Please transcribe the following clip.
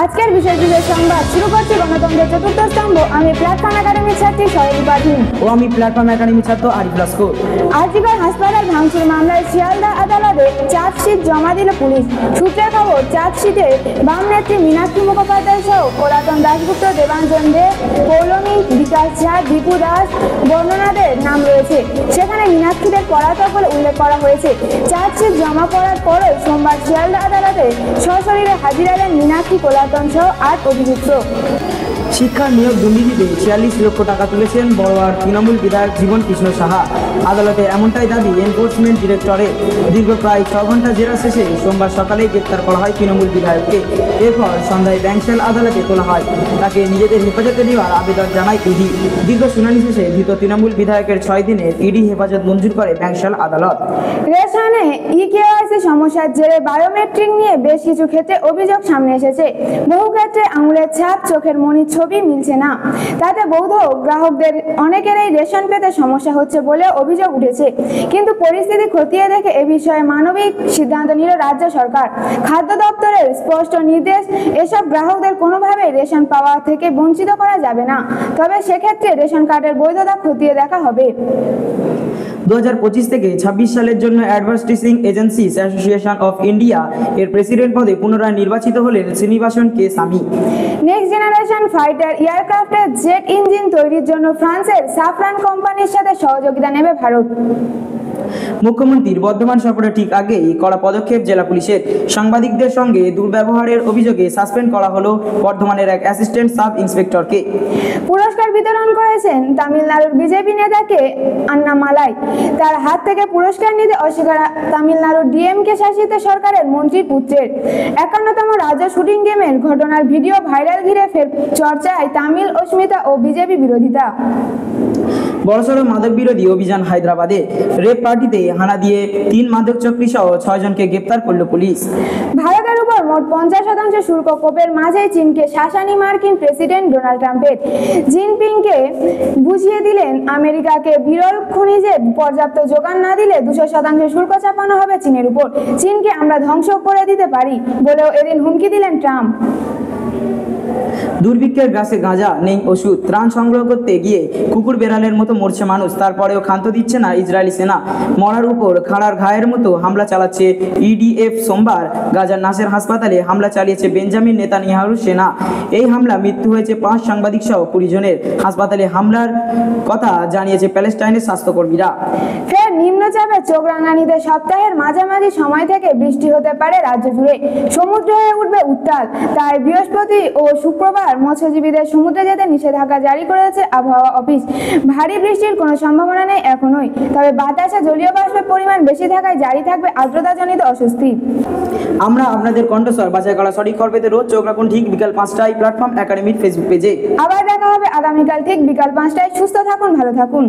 আজকের বিষয় সংবাদ শুরু করছি গণতন্ত্রের চতুর্থ স্তম্ভ। আমি প্ল্যাটফর্ম একাডেমির ছাত্রী সরোজ পাঠিন ও আমি প্ল্যাটফর্ম একাডেমির ছাত্র আরিফ লস্কর। আজিকার হাসপাতাল ভাঙচুর মামলায় শিয়ালদা আদালতে চার্জশিট জমা দিল পুলিশ। সূত্রের খবর, চার্জশিটে বাম নেত্রী মীনাক্ষী মুখোপাধ্যায় সহ পুরাতন দাশগুপ্ত, দেবাঞ্জন দে, পৌলমী, বিকাশ ঝা, দীপু দাস বর্ণনাদের নাম রয়েছে। সেখানে মীনাক্ষীদের পলাতক বলে উল্লেখ করা হয়েছে। চার্জশিট জমা পড়ার পরে সোমবার শিয়ালদা আদালতে সশরীরে হাজিরা দেন মীনাক্ষী, কোলাতন সহ 8 অভিযুক্ত। শিক্ষা নিয়োগ দুর্নীতিতে 46 লক্ষ টাকা তুলেছেন বড়োয়ার তৃণমূল বিধায়ক জীবন কৃষ্ণ সাহা। আদালতে এমনটাই দাবি এনফোর্সমেন্ট ডিরেক্টরের। দীর্ঘ প্রায় 6 ঘন্টা জেরা শেষে সোমবার সকালেই গ্রেপ্তার করা হয় তৃণমূল বিধায়ককে। এরপর সন্ধ্যায় ব্যাংশাল আদালতে তোলা হয়। তাকে নিজেদের হেফাজতে নেওয়ার আবেদন জানায় ইডি। দীর্ঘ শুনানি শেষে ধৃত তৃণমূল বিধায়কের 6 দিনের ইডি হেফাজত মঞ্জুর করে ব্যাংশাল আদালত। রেশনে ইকেওয়াইসি সমস্যার জেরে বায়োমেট্রিক নিয়ে বেশ কিছু ক্ষেত্রে অভিযোগ সামনে এসেছে। বহু ক্ষেত্রে আঙুলের ছাপ, চোখের মণির ছবি মিলছে না। তাতে বৌদ্ধ গ্রাহকদের অনেকেরই রেশন পেতে সমস্যা হচ্ছে বলে অভিযোগ উঠেছে। কিন্তু পরিস্থিতি খতিয়ে দেখে এ বিষয়ে মানবিক সিদ্ধান্ত নিল রাজ্য সরকার। খাদ্য দপ্তরের স্পষ্ট নির্দেশ, এসব গ্রাহকদের কোনোভাবেই রেশন পাওয়া থেকে বঞ্চিত করা যাবে না। তবে সেক্ষেত্রে রেশন কার্ডের বৈধতা খতিয়ে দেখা হবে। 2025 থেকে 26 সালের জন্য advertising agencies association of India এর প্রেসিডেন্ট পদে পুনরায় নির্বাচিত হলেন Srinivasan K Swamy. Next generation fighter এয়ারক্রাফটের জেট ইঞ্জিন তৈরির জন্য ফ্রান্সের সাফরান কোম্পানির সাথে সহযোগিতা নেবে ভারত। মুখ্যমন্ত্রীর বর্ধমান সফরের ঠিক আগেই কড়া পদক্ষেপ জেলা পুলিশের। সাংবাদিকদের সঙ্গে দুর্ব্যবহারের অভিযোগে সাসপেন্ড করা হলো বর্ধমানের এক অ্যাসিস্ট্যান্ট সাব ইন্সপেক্টরকে। পুরস্কার বিতরণ করেছেন তামিলনাড়ুর বিজেপি নেতাকে আন্নামালাই। তার হাত থেকে পুরস্কার নিতে অস্বীকার তামিলনাড়ুর ডিএমকে শাসিত সরকারের মন্ত্রীর পুত্রের। 51তম রাজ্য শুটিং গেমের ঘটনার ভিডিও ভাইরাল ঘিরে ফের চর্চায় তামিল অস্মিতা ও বিজেপি বিরোধিতা। বড়সড় মাদক বিরোধী অভিযান হায়দ্রাবাদে। রেপ পার্টিতে হানা দিয়ে 3 মাদক চক্রী সহ 6 জনকে গ্রেপ্তার করল পুলিশ। ভারতের উপর মোট 50% শুল্ক কোপের মাঝেই চীনকে শাসানি মার্কিন প্রেসিডেন্ট ডোনাল্ড ট্রাম্পের। জিনপিংকে বুঝিয়ে দিলেন, আমেরিকাকে বিরল খনিজের পর্যাপ্ত যোগান না দিলে 200% শুল্ক চাপানো হবে চীনের উপর। চীনকে আমরা ধ্বংস করে দিতে পারি বলেও এদিন হুমকি দিলেন ট্রাম্প। দুর্ভিক্ষের গ্রাসে গাঁজা, নেই ওষুধ। ত্রাণ সংগ্রহ করতে গিয়ে কুকুর বেড়ালের মতো মরছে মানুষ, তারপরেও ক্ষান্ত দিচ্ছে না ইসরায়েলি সেনা। মরার উপর খাড়ার ঘায়ের মতো হামলা চালাচ্ছে ইডিএফ। সোমবার গাজার নাসের হাসপাতালে হামলা চালিয়েছে বেঞ্জামিন নেতানিয়াহুর সেনা। এই হামলা মৃত্যু হয়েছে 5 সাংবাদিক সহ 20 জনের। হাসপাতালে হামলার কথা জানিয়েছে প্যালেস্টাইনের স্বাস্থ্যকর্মীরা। ফের নিম্নচাপে চোখ রাঙানিতে সপ্তাহের মাঝামাঝি সময় থেকে বৃষ্টি হতে পারে রাজ্য জুড়ে। সমুদ্র হয়ে উঠবে উত্তাল। তাই বৃহস্পতি ও শুক্রবার মৎস্যজীবীদের সমুদ্রে যেতে নিষেধাজ্ঞা জারি করেছে আবহাওয়া অফিস। ভারী বৃষ্টির কোনো সম্ভাবনা নেই এখনই, তবে বাতাসে জলীয় বাষ্পের পরিমাণ বেশি থাকায় জারি থাকবে আর্দ্রতাজনিত অস্বস্তি। আমরা আপনাদের কণ্ঠস্বর বাছাই করা সঠিক খবর পেতে রোজ চোখ রাখুন ঠিক বিকাল 5টায় প্ল্যাটফর্ম একাডেমির ফেসবুক পেজে। আবার দেখা হবে আগামীকাল ঠিক বিকাল 5টায়। সুস্থ থাকুন, ভালো থাকুন।